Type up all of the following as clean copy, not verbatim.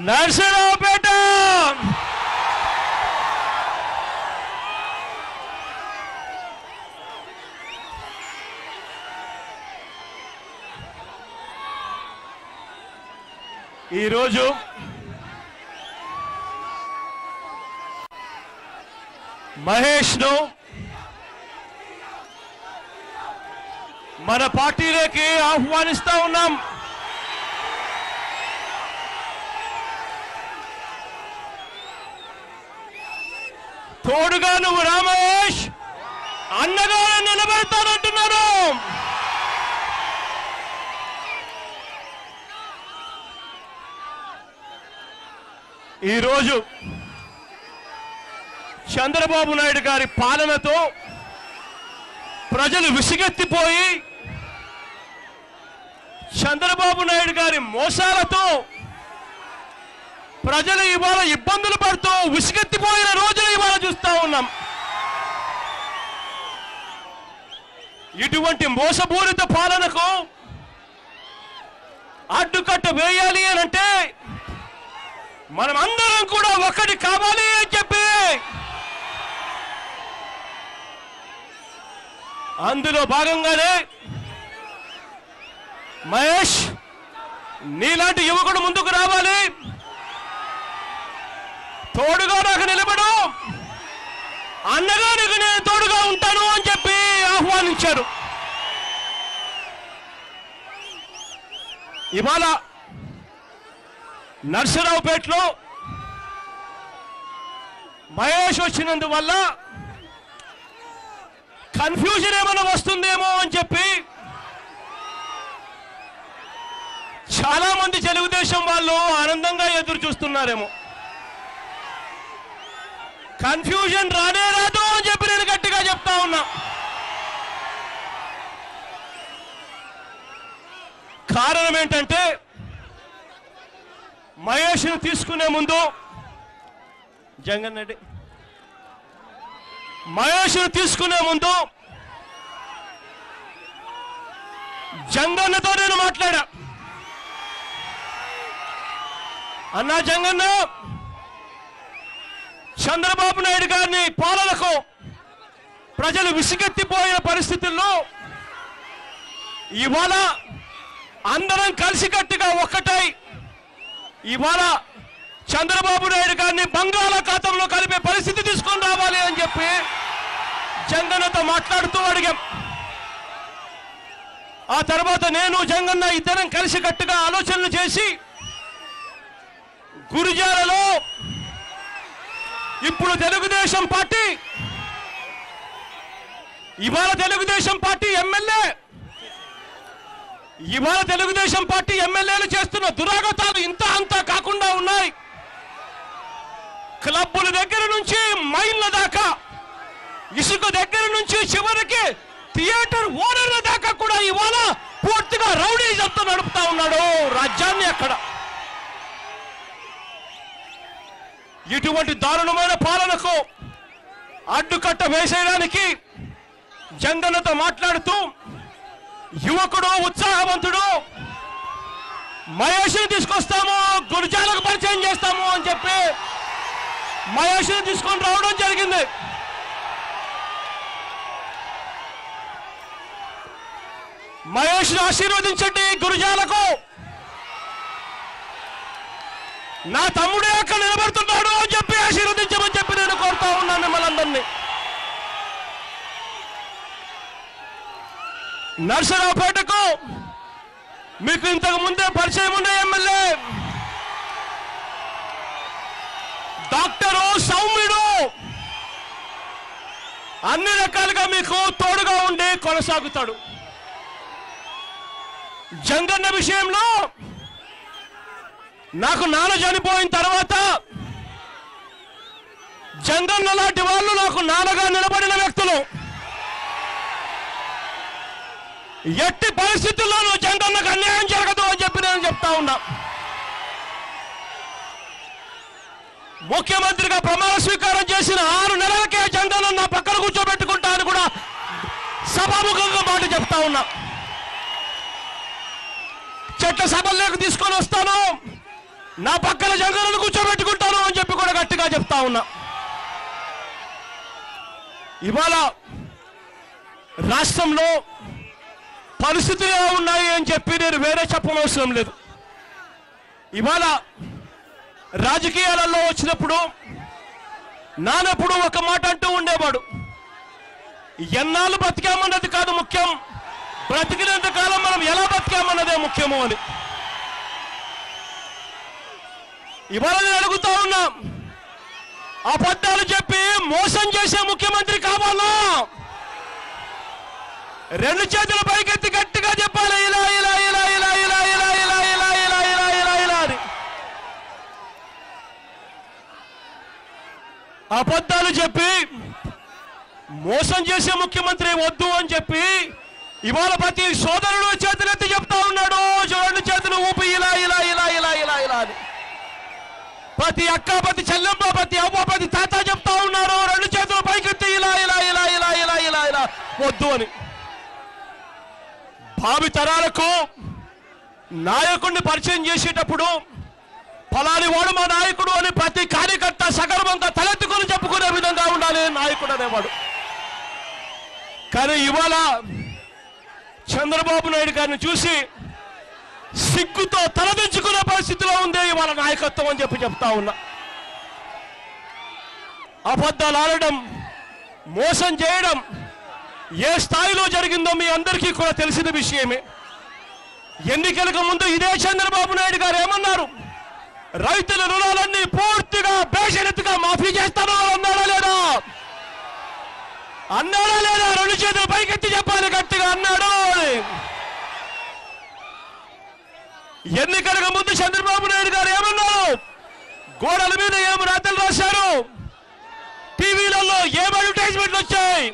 నర్సరావుపేట ఈరోజు మహేష్ను మన పార్టీలోకి ఆహ్వానిస్తా ఉన్నాం. తోడుగా నువ్వు రా మహేష్, అన్నగా నిలబెడతానంటున్నారు. ఈరోజు చంద్రబాబు నాయుడు గారి పాలనతో ప్రజలు విసిగెత్తిపోయి, చంద్రబాబు నాయుడు గారి మోసాలతో ప్రజలు ఇవాళ ఇబ్బందులు పడుతూ విసిగెత్తిపోయిన రోజులు ఇవాళ చూస్తా ఉన్నాం. ఇటువంటి మోసపూరిత పాలనకు అడ్డుకట్ట వేయాలి అనంటే మనం అందరం కూడా ఒక్కటి కావాలి అని చెప్పి అందులో భాగంగానే మహేష్ నీలాంటి యువకుడు ముందుకు రావాలి, తోడుగా నాకు నిలబడు, అన్నగా నీకు నేను తోడుగా ఉంటాను అని చెప్పి ఆహ్వానించారు. ఇవాళ నర్సరావుపేటలో మహేష్ వచ్చినందువల్ల కన్ఫ్యూజన్ ఏమైనా వస్తుందేమో అని చెప్పి చాలా మంది తెలుగుదేశం వాళ్ళు ఆనందంగా ఎదురు చూస్తున్నారేమో. కన్ఫ్యూజన్ రానే రాదు అని చెప్పి నేను గట్టిగా చెప్తా ఉన్నా. కారణం ఏంటంటే మహేష్ను తీసుకునే ముందు జగన్రెడ్డి మహేష్ను తీసుకునే ముందు జంగన్నతో నేను మాట్లాడా. అన్నా జంగన్న, చంద్రబాబు నాయుడు గారిని పాలనకు ప్రజలు విసిగెత్తిపోయిన పరిస్థితుల్లో ఇవాళ అందరం కలిసికట్టుగా ఒక్కటై ఇవాళ చంద్రబాబు నాయుడు గారిని బంగాళాఖాతంలో కలిపే పరిస్థితి తీసుకొని రావాలి అని చెప్పి జంగన్నతో మాట్లాడుతూ అడిగాం. ఆ తర్వాత నేను జంగన్న ఇద్దరం కలిసికట్టుగా ఆలోచనలు చేసి గురిజాలలో ఇప్పుడు తెలుగుదేశం పార్టీ ఇవాళ తెలుగుదేశం పార్టీ ఎమ్మెల్యేలు చేస్తున్న దురాగతాలు ఇంత అంతా కాకుండా ఉన్నాయి. క్లబ్బుల దగ్గర నుంచి మైళ్ళ దాకా, ఇసుక దగ్గర నుంచి చివరికి థియేటర్ ఓనర్ల దాకా కూడా ఇవాళ పూర్తిగా రౌడీజంతో నడుపుతా ఉన్నాడు రాజ్యాన్ని. అక్కడ ఇటువంటి దారుణమైన పాలనకు అడ్డుకట్ట వేసేయడానికి జంగన్నతో మాట్లాడుతూ యువకుడు, ఉత్సాహవంతుడు మహేష్ని తీసుకొస్తాము, గురిజాలకు పరిచయం చేస్తాము అని చెప్పి మహేష్ని తీసుకొని రావడం జరిగింది. మహేష్ని ఆశీర్వదించండి. గురిజాలకు నా తమ్ముడే అక్కడ నిలబడుతున్నాడు అని చెప్పి ఆశీర్వదించమని చెప్పి నేను కోరుతా ఉన్నాను మిమ్మల్ని అందరినీ. నర్సరావుపేటకు మీకు ఇంతకు ముందే పరిచయం ఉండే ఎమ్మెల్యే డాక్టరు సౌమ్యుడు అన్ని రకాలుగా మీకు తోడుగా ఉండి కొనసాగుతాడు. జంగన్న విషయంలో నాకు నాన్న చనిపోయిన తర్వాత జంగన్న లాంటి వాళ్ళు నాకు నాన్నగా నిలబడిన వ్యక్తులు. ఎట్టి పరిస్థితుల్లోనూ జంగన్నకు అన్యాయం జరగదు అని చెప్పి నేను చెప్తా ఉన్నా. ముఖ్యమంత్రిగా ప్రమాణ స్వీకారం చేసిన 6 నెలలకే జంగన్న నా పక్కన కూర్చోబెట్టుకుంటా అని కూడా సభాముఖంగా మాట చెప్తా ఉన్నా. చట్ట సభల్లోకి తీసుకొని వస్తాను, నా పక్కన జగన్ను కూర్చోబెట్టుకుంటాను అని చెప్పి కూడా గట్టిగా చెప్తా ఉన్నా. ఇవాళ రాష్ట్రంలో పరిస్థితులు ఎలా ఉన్నాయి అని చెప్పి నేను వేరే చెప్పనవసరం లేదు. ఇవాళ రాజకీయాలలో వచ్చినప్పుడు నానప్పుడు ఒక మాట అంటూ ఉండేవాడు, ఎన్నాళ్ళు బతికామన్నది కాదు ముఖ్యం, బ్రతికినంత కాలం మనం ఎలా బతికామన్నదే ముఖ్యము అని. ఇవాళ నేను అడుగుతా ఉన్నా, అబద్ధాలు చెప్పి మోసం చేసే ముఖ్యమంత్రి కావాలా? రెండు చేతుల పైకెత్తి గట్టిగా చెప్పాలి, ఇలా ఇలా ఇలా ఇలా ఇలా ఇలా ఇలా ఇలా ఇలా ఇలా ఇలా ఇలా అని. అబద్ధాలు చెప్పి మోసం చేసే ముఖ్యమంత్రి వద్దు అని చెప్పి ఇవాళ ప్రతి సోదరుడు చేతులెత్తి చెప్తా ఉన్నాడు, రెండు చేతులు ఊపి ఇలా ఇలా ఇలా ఇలా ఇలా ఇలా అని. ప్రతి అక్క, ప్రతి చెల్లెమ్మ, ప్రతి అవ్వ, ప్రతి తాత చెప్తా ఉన్నారు, రెండు చేతుల పైకెత్తి ఇలా ఇలా ఇలా ఇలా ఇలా ఇలా ఇలా వద్దు అని. భావి తరాలకు నాయకుడిని పరిచయం చేసేటప్పుడు ఫలాని వాడు మా నాయకుడు అని ప్రతి కార్యకర్త సగర్వంగా తలెత్తుకొని చెప్పుకునే విధంగా ఉండాలి నాయకుడు అనేవాడు. కానీ ఇవాళ చంద్రబాబు నాయుడు గారిని చూసి సిగ్గుతో తలదించుకునే పరిస్థితిలో ఉంది ఇవాళ నాయకత్వం అని చెప్పి చెప్తా ఉన్నా. అబద్ధాలు ఆడడం, మోసం చేయడం ఏ స్థాయిలో జరిగిందో మీ అందరికీ కూడా తెలిసిన విషయమే. ఎన్నికలకు ముందు ఇదే చంద్రబాబు నాయుడు గారు ఏమన్నారు, రైతుల రుణాలన్నీ పూర్తిగా బేషరతుగా మాఫీ చేస్తాను అన్నాడా లేదా? అన్నాడా లేదా? రెండు చేతులు పైకెత్తి చెప్పాలి గట్టిగా, అన్నాడు. ఎన్నికలకు ముందు చంద్రబాబు నాయుడు గారు ఏమన్నారు, గోడల మీద ఏం రాతలు రాశారు, టీవీలలో ఏం అడ్వర్టైజ్మెంట్లు వచ్చాయి,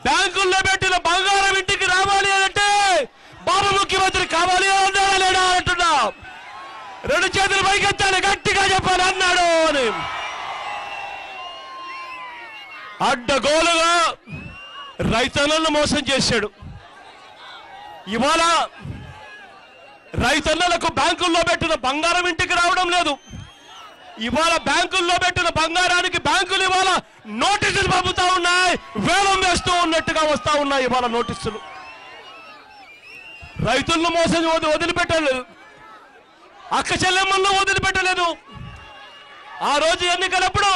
బ్యాంకుల్లో పెట్టిన బంగారం ఇంటికి రావాలి అంటే బాబు ముఖ్యమంత్రి కావాలి అన్నాడా లేడా అంటున్నా. రెండు చేతులు పైకెత్తాలి గట్టిగా చెప్పాలి, అన్నాడు అని. అడ్డగోలుగా రైతన్నలను మోసం చేశాడు. ఇవాళ రైతన్నలకు బ్యాంకుల్లో పెట్టిన బంగారం ఇంటికి రావడం లేదు. ఇవాళ బ్యాంకుల్లో పెట్టిన బంగారానికి బ్యాంకులు ఇవాళ నోటీసులు పంపుతా ఉన్నాయి, వేలం వేస్తూ ఉన్నట్టుగా వస్తా ఉన్నాయి ఇవాళ నోటీసులు. రైతులను మోసం వదిలిపెట్టలేదు, అక్క చెల్లెమ్మలను వదిలిపెట్టలేదు. ఆ రోజు ఎన్నికలప్పుడు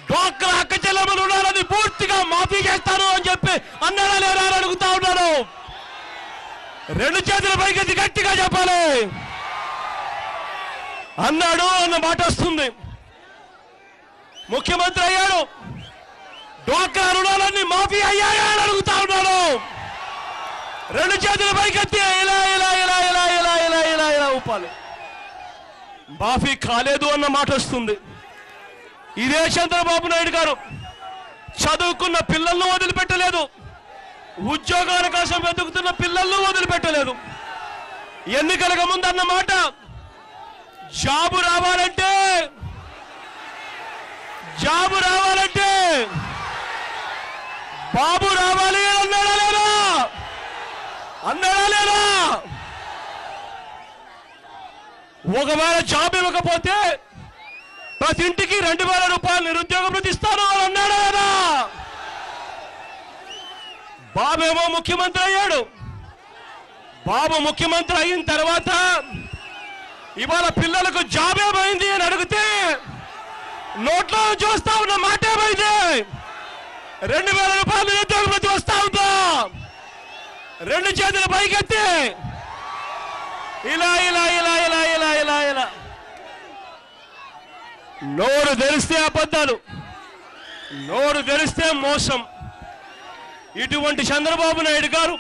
డ్వాక్రా అక్క చెల్లెమ్మలు ఉన్నారని పూర్తిగా మాఫీ చేస్తాను అని చెప్పి అన్నాడా లేదా అని అడుగుతా ఉన్నాను. రెండు చేతుల పైకెత్తి గట్టిగా చెప్పాలి, అన్నాడు అన్న మాట వస్తుంది. ముఖ్యమంత్రి అయ్యాడు, డ్వాక్రా రుణాలన్నీ మాఫీ అయ్యాయా అని అడుగుతా ఉన్నాడు. రెండు చేతుల పైకెత్తి ఇలా ఇలా ఇలా ఇలా ఇలా ఇలా ఇలా ఇలా ఊపాలి. మాఫీ కాలేదు అన్న మాట వస్తుంది. ఇదే చంద్రబాబు నాయుడు గారు చదువుకున్న పిల్లలను వదిలిపెట్టలేదు, ఉద్యోగాల కోసం వెతుకుతున్న పిల్లలను వదిలిపెట్టలేదు. ఎన్నికలకు ముందు అన్న మాట, జాబు రావాలంటే బాబు రావాలి అన్నాడా లేదా? అన్నాడా లేదా? ఒకవేళ జాబ్ ఇవ్వకపోతే ప్రతి ఇంటికి 2000 రూపాయలు నిరుద్యోగ భృతి ఇస్తాను అని అన్నాడా లేదా? బాబేమో ముఖ్యమంత్రి అయ్యాడు. బాబు ముఖ్యమంత్రి అయిన తర్వాత ఇవాళ పిల్లలకు జాబ్ ఏమైంది అని అడిగితే నోట్లో చూస్తా ఉన్న మాట ఏమైంది? 2000 రూపాయలు నిరుద్యోగ భృతి వస్తా ఉందా? రెండు చేతులు పైకెత్తి ఇలా ఇలా ఇలా ఇలా ఇలా ఇలా ఇలా. నోరు తెరిస్తే అబద్ధాలు, నోరు తెరిస్తే మోసం. ఇటువంటి చంద్రబాబు నాయుడు గారు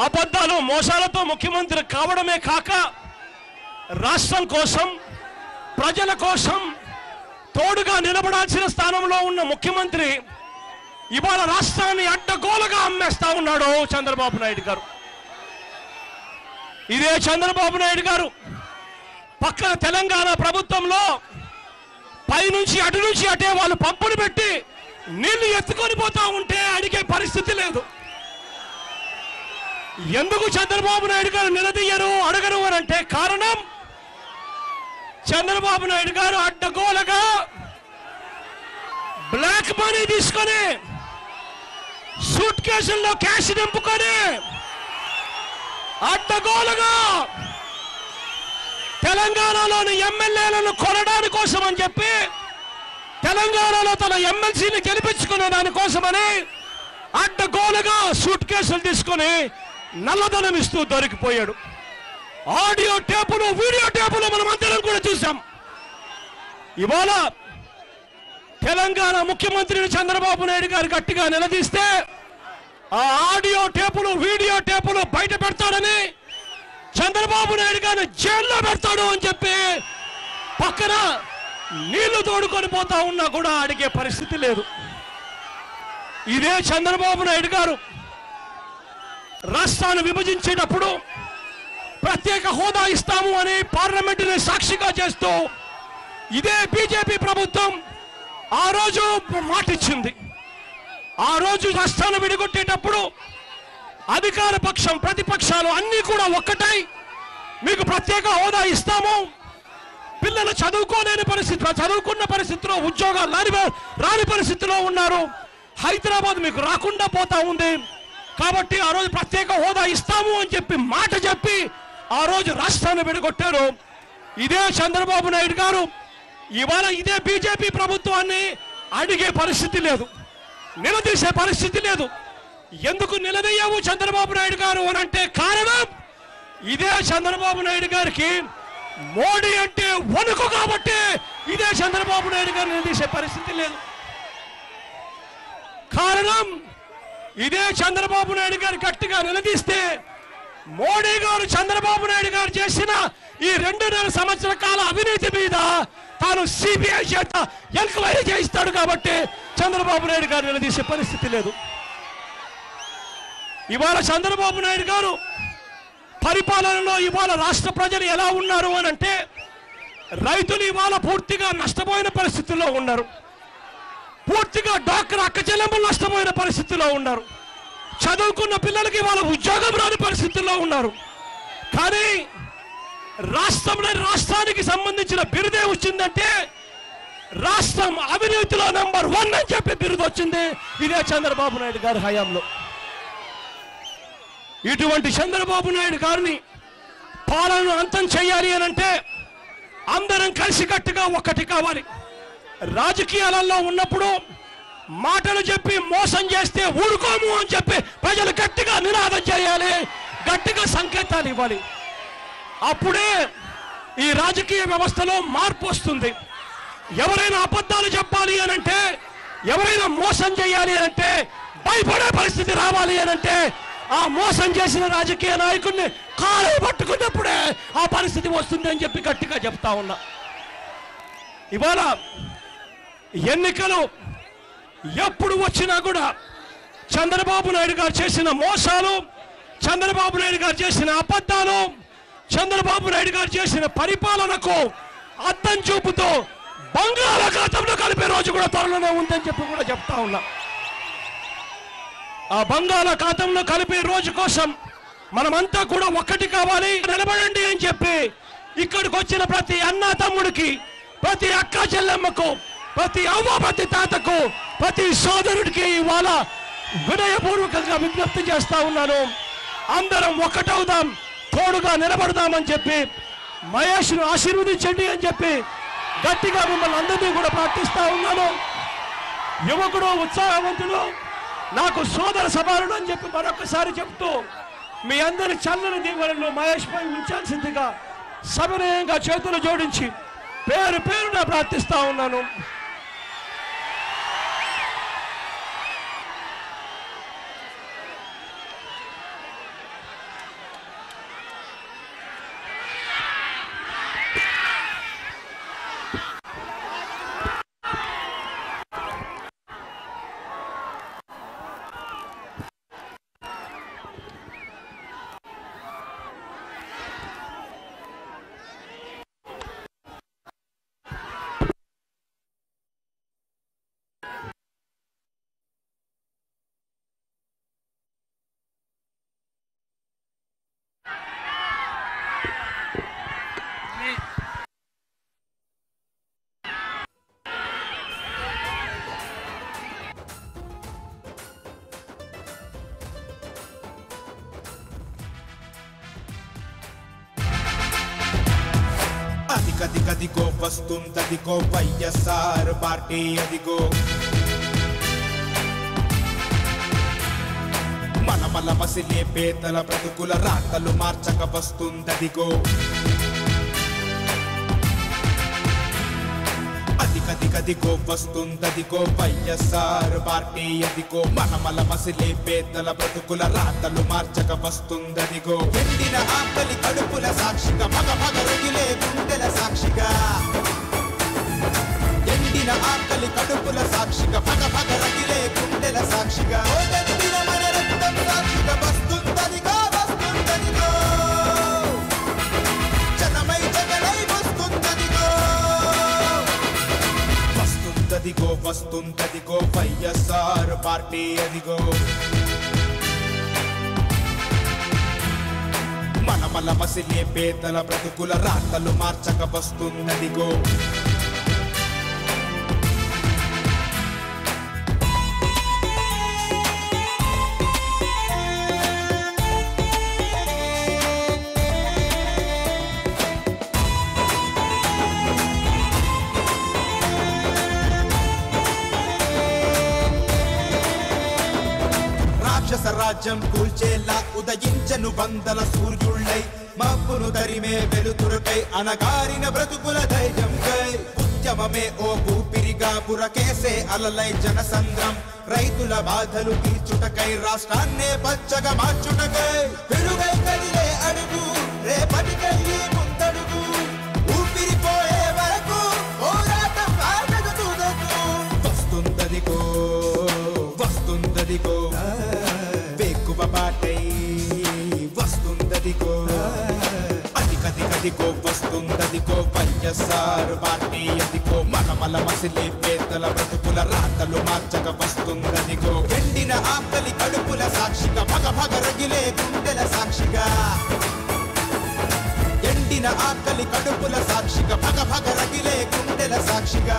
అబద్ధాలు మోసాలతో ముఖ్యమంత్రి కావడమే కాక రాష్ట్రం కోసం, ప్రజల కోసం తోడుగా నిలబడాల్సిన స్థానంలో ఉన్న ముఖ్యమంత్రి ఇవాళ రాష్ట్రాన్ని అడ్డగోలుగా అమ్మేస్తా ఉన్నాడు చంద్రబాబు నాయుడు గారు. ఇదే చంద్రబాబు నాయుడు గారు పక్కన తెలంగాణ ప్రభుత్వంలో పైనుంచి అటు నుంచి అటే వాళ్ళు పంపులు పెట్టి నీళ్లు ఎత్తుకొని పోతా ఉంటే అడిగే పరిస్థితి లేదు. ఎందుకు చంద్రబాబు నాయుడు గారు నిలదీయరు, అడగరు అని అంటే కారణం చంద్రబాబు నాయుడు గారు అడ్డగోలగా బ్లాక్ మనీ తీసుకొని సూట్ కేసుల్లో క్యాష్ నింపుకొని అడ్డగోలుగా తెలంగాణలోని ఎమ్మెల్యేలను కొనడానికి కోసం అని చెప్పి తెలంగాణలో తన ఎమ్మెల్సీని గెలిపించుకునే దానికోసమని అడ్డగోలుగా సూట్ కేసులు తీసుకొని నల్లధనం ఇస్తూ దొరికిపోయాడు. ఆడియో టేపులు వీడియో టేపులు మనం అందరం కూడా చూసాం. ఇవాళ తెలంగాణ ముఖ్యమంత్రిని చంద్రబాబు నాయుడు గారు గట్టిగా నిలదీస్తే ఆ ఆడియో టేపులు వీడియో టేపులు బయట పెడతాడని, చంద్రబాబు నాయుడు గారిని జైల్లో పెడతాడు అని చెప్పి పక్కన నీళ్లు తోడుకొని పోతా ఉన్నా కూడా అడిగే పరిస్థితి లేదు. ఇదే చంద్రబాబు నాయుడు గారు రాష్ట్రాన్ని విభజించేటప్పుడు ప్రత్యేక హోదా ఇస్తాము అని పార్లమెంటుని సాక్షిగా చేస్తూ ఇదే బీజేపీ ప్రభుత్వం ఆ రోజు మాటిచ్చింది. ఆ రోజు రాష్ట్రాన్ని విడగొట్టేటప్పుడు అధికార పక్షం ప్రతిపక్షాలు అన్నీ కూడా ఒక్కటై మీకు ప్రత్యేక హోదా ఇస్తాము, పిల్లలు చదువుకోలేని పరిస్థితి, చదువుకున్న పరిస్థితిలో ఉద్యోగాలు రాని పరిస్థితిలో ఉన్నారు, హైదరాబాద్ మీకు రాకుండా పోతా ఉంది కాబట్టి ఆ రోజు ప్రత్యేక హోదా ఇస్తాము అని చెప్పి మాట చెప్పి ఆ రోజు రాష్ట్రాన్ని విడగొట్టారు. ఇదే చంద్రబాబు నాయుడు గారు ఇవాళ ఇదే బీజేపీ ప్రభుత్వాన్ని అడిగే పరిస్థితి లేదు, నిలదీసే పరిస్థితి లేదు. ఎందుకు నిలదీయవు చంద్రబాబు నాయుడు గారు అని అంటే కారణం ఇదే చంద్రబాబు నాయుడు గారికి మోడీ అంటే వణుకు కాబట్టి ఇదే చంద్రబాబు నాయుడు గారు నిలదీసే పరిస్థితి లేదు. కారణం ఇదే చంద్రబాబు నాయుడు గారు గట్టిగా నిలదీస్తే మోడీ గారు చంద్రబాబు నాయుడు గారు చేసిన ఈ 2.5 సంవత్సరాల కాల అవినీతి మీద తాను సిబిఐ చేత ఎంక్వైరీ చేయిస్తాడు కాబట్టి చంద్రబాబు నాయుడు గారు నిలదీసే పరిస్థితి లేదు. ఇవాళ చంద్రబాబు నాయుడు గారు పరిపాలనలో ఇవాళ రాష్ట్ర ప్రజలు ఎలా ఉన్నారు అని అంటే రైతులు ఇవాళ పూర్తిగా నష్టపోయిన పరిస్థితుల్లో ఉన్నారు, పూర్తిగా డాక్టర్ అక్క చెల్లెమ్మలు నష్టపోయిన పరిస్థితుల్లో ఉన్నారు, చదువుకున్న పిల్లలకి వాళ్ళ ఉద్యోగం రాని పరిస్థితుల్లో ఉన్నారు. కానీ రాష్ట్రానికి సంబంధించిన బిరుదే వచ్చిందంటే రాష్ట్రం అవినీతిలో నంబర్ 1 అని చెప్పి బిరుదు వచ్చింది ఇదే చంద్రబాబు నాయుడు గారి హయాంలో. ఇటువంటి చంద్రబాబు నాయుడు గారిని పాలనను అంతం చేయాలి అని అంటే అందరం కలిసికట్టుగా ఒక్కటి కావాలి. రాజకీయాలలో ఉన్నప్పుడు మాటలు చెప్పి మోసం చేస్తే ఊరుకోము అని చెప్పి ప్రజలు గట్టిగా నినాదం చేయాలి, గట్టిగా సంకేతాలు ఇవ్వాలి. అప్పుడే ఈ రాజకీయ వ్యవస్థలో మార్పు వస్తుంది. ఎవరైనా అబద్ధాలు చెప్పాలి అని అంటే, ఎవరైనా మోసం చేయాలి అని అంటే భయపడే పరిస్థితి రావాలి అని అంటే ఆ మోసం చేసిన రాజకీయ నాయకుడిని కాలు పట్టుకున్నప్పుడే ఆ పరిస్థితి వస్తుంది అని చెప్పి గట్టిగా చెప్తా ఉన్నా. ఇవాళ ఎన్నికలు ఎప్పుడు వచ్చినా కూడా చంద్రబాబు నాయుడు గారు చేసిన మోసాలు, చంద్రబాబు నాయుడు గారు చేసిన అబద్ధాలు, చంద్రబాబు నాయుడు గారు చేసిన పరిపాలనకు అద్దం చూపుతూ బంగాళాఖాతంలో కలిపే రోజు కూడా త్వరలోనే ఉందని చెప్పి కూడా చెప్తా ఉన్నా. ఆ బంగాళాఖాతంలో కలిపే రోజు కోసం మనమంతా కూడా ఒక్కటి కావాలి, నిలబడండి అని చెప్పి ఇక్కడికి వచ్చిన ప్రతి అన్నా తమ్ముడికి, ప్రతి అక్క చెల్లెమ్మకు, ప్రతి అవ్వ ప్రతి తాతకు, ప్రతి సోదరుడికి ఇవాళ వినయపూర్వకంగా విజ్ఞప్తి చేస్తా ఉన్నాను. అందరం ఒక్కటవుదాం, తోడుగా నిలబడదామని చెప్పి మహేష్ను ఆశీర్వదించండి అని చెప్పి గట్టిగా మిమ్మల్ని అందరినీ కూడా ప్రార్థిస్తా ఉన్నాను. యువకుడు, ఉత్సాహవంతుడు, నాకు సోదర సమానుడు అని చెప్పి మరొకసారి చెప్తూ మీ అందరి చల్లని దీవెనలు మహేష్ పై ఉంచాల్సిందిగా సవినయంగా చేతులు జోడించి పేరు పేరున ప్రార్థిస్తా ఉన్నాను. అదిగదిగో వస్తుందదిగో వైఎస్ఆర్ పార్టీ అదిగో మనమల మసిలే పేదల బ్రతుకుల రాతలు మార్చక వస్తుందదిగో అదిగదిగదిగో వస్తుందదిగో వైఎస్ఆర్ పార్టీ అదిగో మనమల మసిలే పేదల బ్రతుకుల రాతలు మార్చక వస్తుందదిగో ఎండిన ఆకలి కడుపుల సాక్షిగా మగ మగ రగిలే గుండెల సాక్షిగా ఎండిన ఆకలి కడుపుల సాక్షిగా మగ మగ రగిలే గుండెల సాక్షిగా మన రక్తం సాక్షిగా వస్తుందదిగో వస్తుందదిగో జనమై జగనై వస్తుందదిగో వస్తుందదిగో వస్తుందదిగో వైఎస్ఆర్ పార్టీ అదిగో మనమల మసిలే పేదల బ్రతుకుల రాతలు మార్చక వస్తుందదిగో రాజ్యం కూల్చేలా ఉదయించను వందల సూర్యుళ్ళై మబ్బును తరిమే వెలుతురుకై అనగారిన బ్రతుకుల ధైర్యంకై ఉద్యమమే ఓ ఊపిరిగా పురకేసే అలలై జనసంద్రం రైతుల బాధలు తీర్చుటకై రాష్ట్రాన్నే పచ్చగా మార్చుటకై పెరుగై కదిలే అడుగు రేపటికై ముందడుగు ఊపిరిపోయే వరకు పోరాటం ఆగదు తుదకు వస్తుందదిగో వస్తుందదిగో బాటై వస్తుందదిగో అదిగదిగదిగో వస్తుందదిగో వైఎస్ఆర్ పార్టీ అదిగో మనమల మసిలే పేదల బ్రతుకుల రాతలు మార్చక వస్తుందదిగో ఎండిన ఆకలి కడుపుల సాక్షిగా భగ భగ రగిలే గుండెల సాక్షిగా ఎండిన ఆకలి కడుపుల సాక్షిగా భగ భగ రగిలే గుండెల సాక్షిగా